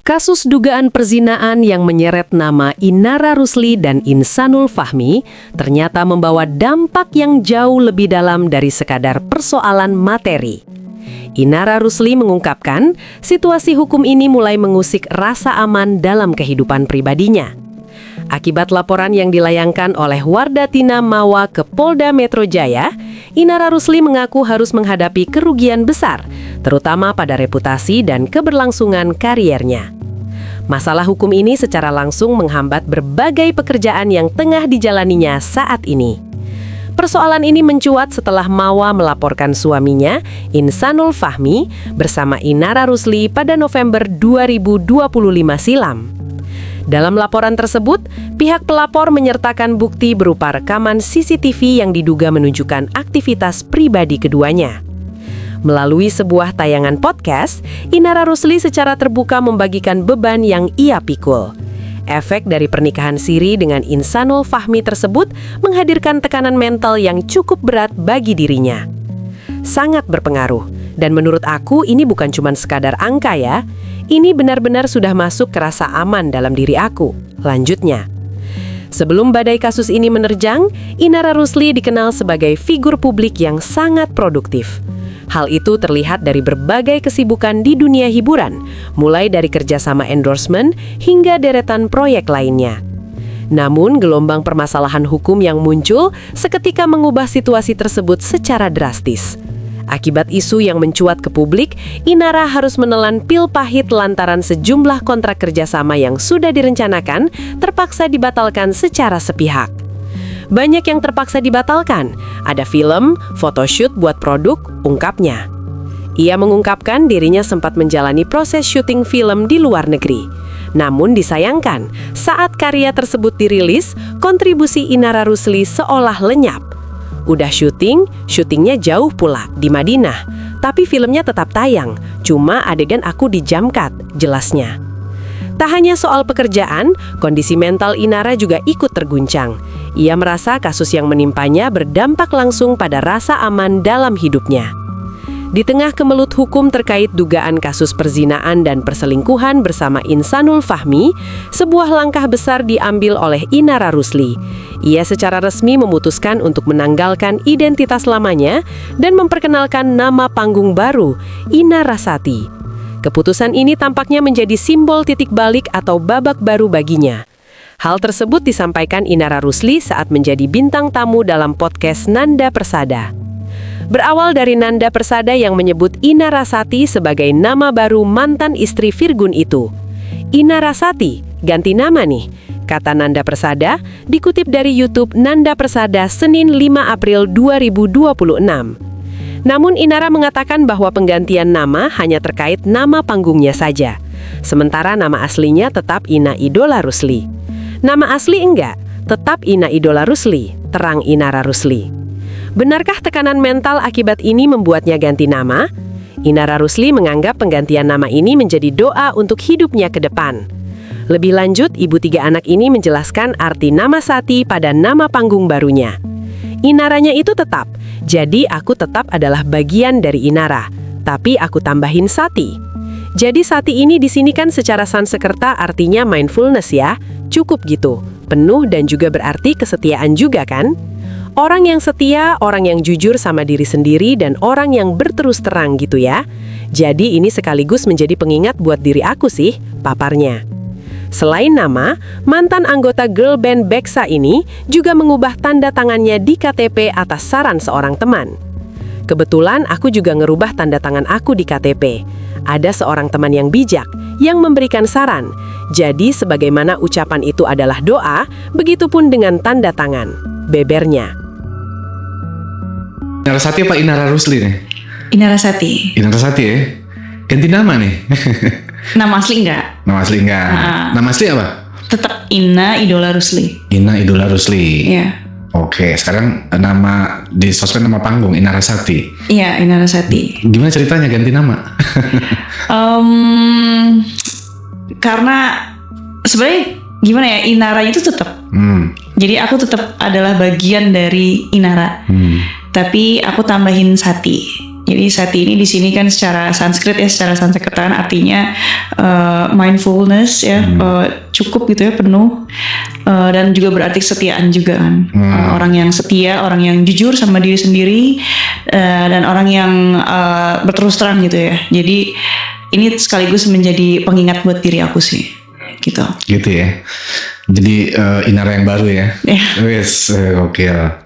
Kasus dugaan perzinaan yang menyeret nama Inara Rusli dan Insanul Fahmi ternyata membawa dampak yang jauh lebih dalam dari sekadar persoalan materi. Inara Rusli mengungkapkan, situasi hukum ini mulai mengusik rasa aman dalam kehidupan pribadinya. Akibat laporan yang dilayangkan oleh Wardatina Mawa ke Polda Metro Jaya, Inara Rusli mengaku harus menghadapi kerugian besar, terutama pada reputasi dan keberlangsungan kariernya. Masalah hukum ini secara langsung menghambat berbagai pekerjaan yang tengah dijalaninya saat ini. Persoalan ini mencuat setelah Mawa melaporkan suaminya, Insanul Fahmi, bersama Inara Rusli pada November 2025 silam. Dalam laporan tersebut, pihak pelapor menyertakan bukti berupa rekaman CCTV yang diduga menunjukkan aktivitas pribadi keduanya. Melalui sebuah tayangan podcast, Inara Rusli secara terbuka membagikan beban yang ia pikul. Efek dari pernikahan siri dengan Insanul Fahmi tersebut menghadirkan tekanan mental yang cukup berat bagi dirinya. Sangat berpengaruh, dan menurut aku ini bukan cuma sekadar angka ya. Ini benar-benar sudah masuk ke rasa aman dalam diri aku. Lanjutnya. Sebelum badai kasus ini menerjang, Inara Rusli dikenal sebagai figur publik yang sangat produktif. Hal itu terlihat dari berbagai kesibukan di dunia hiburan, mulai dari kerjasama endorsement hingga deretan proyek lainnya. Namun, gelombang permasalahan hukum yang muncul seketika mengubah situasi tersebut secara drastis. Akibat isu yang mencuat ke publik, Inara harus menelan pil pahit lantaran sejumlah kontrak kerjasama yang sudah direncanakan terpaksa dibatalkan secara sepihak. Banyak yang terpaksa dibatalkan, ada film, photoshoot buat produk, ungkapnya. Ia mengungkapkan dirinya sempat menjalani proses syuting film di luar negeri. Namun disayangkan, saat karya tersebut dirilis, kontribusi Inara Rusli seolah lenyap. Udah syutingnya jauh pula, di Madinah. Tapi filmnya tetap tayang, cuma adegan aku di jump cut, jelasnya. Tak hanya soal pekerjaan, kondisi mental Inara juga ikut terguncang. Ia merasa kasus yang menimpanya berdampak langsung pada rasa aman dalam hidupnya. Di tengah kemelut hukum terkait dugaan kasus perzinaan dan perselingkuhan bersama Insanul Fahmi, sebuah langkah besar diambil oleh Inara Rusli. Ia secara resmi memutuskan untuk menanggalkan identitas lamanya dan memperkenalkan nama panggung baru, Inarasati. Keputusan ini tampaknya menjadi simbol titik balik atau babak baru baginya. Hal tersebut disampaikan Inara Rusli saat menjadi bintang tamu dalam podcast Nanda Persada. Berawal dari Nanda Persada yang menyebut Inarasati sebagai nama baru mantan istri Virgun itu. Inarasati, ganti nama nih, kata Nanda Persada, dikutip dari YouTube Nanda Persada Senin 5 April 2026. Namun Inara mengatakan bahwa penggantian nama hanya terkait nama panggungnya saja. Sementara nama aslinya tetap Ina Idola Rusli. Nama asli enggak, tetap Ina Idola Rusli, terang Inara Rusli. Benarkah tekanan mental akibat ini membuatnya ganti nama? Inara Rusli menganggap penggantian nama ini menjadi doa untuk hidupnya ke depan. Lebih lanjut, ibu 3 anak ini menjelaskan arti nama Sati pada nama panggung barunya. Inaranya itu tetap, jadi aku tetap adalah bagian dari Inara, tapi aku tambahin Sati. Jadi Sati ini di sini kan secara Sanskerta artinya mindfulness ya, cukup gitu, penuh dan juga berarti kesetiaan juga kan? Orang yang setia, orang yang jujur sama diri sendiri, dan orang yang berterus terang gitu ya. Jadi ini sekaligus menjadi pengingat buat diri aku sih, paparnya. Selain nama, mantan anggota girl band Beksa ini juga mengubah tanda tangannya di KTP atas saran seorang teman. Kebetulan aku juga ngerubah tanda tangan aku di KTP. Ada seorang teman yang bijak, yang memberikan saran. Jadi sebagaimana ucapan itu adalah doa, begitupun dengan tanda tangan, bebernya. Inarasati apa Inara Rusli nih? Inarasati. Inarasati ya? Ganti nama nih? Nama asli enggak? Nama asli enggak? Nama asli apa? Tetap Ina Idola Rusli. Ina Idola Rusli. Iya. Oke, sekarang nama di sosmed nama panggung Inarasati. Iya, Inarasati. Gimana ceritanya ganti nama? Karena sebenarnya gimana ya, Inaranya itu tetap. Jadi aku tetap adalah bagian dari Inara. Tapi aku tambahin Sati. Jadi Sati ini di sini kan secara Sanskertan artinya mindfulness ya, cukup gitu ya, penuh, dan juga berarti kesetiaan juga kan. Orang yang setia, orang yang jujur sama diri sendiri, dan orang yang berterus terang gitu ya. Jadi ini sekaligus menjadi pengingat buat diri aku sih, gitu. Gitu ya. Jadi Inara yang baru ya. Ya. Wes, oke lah.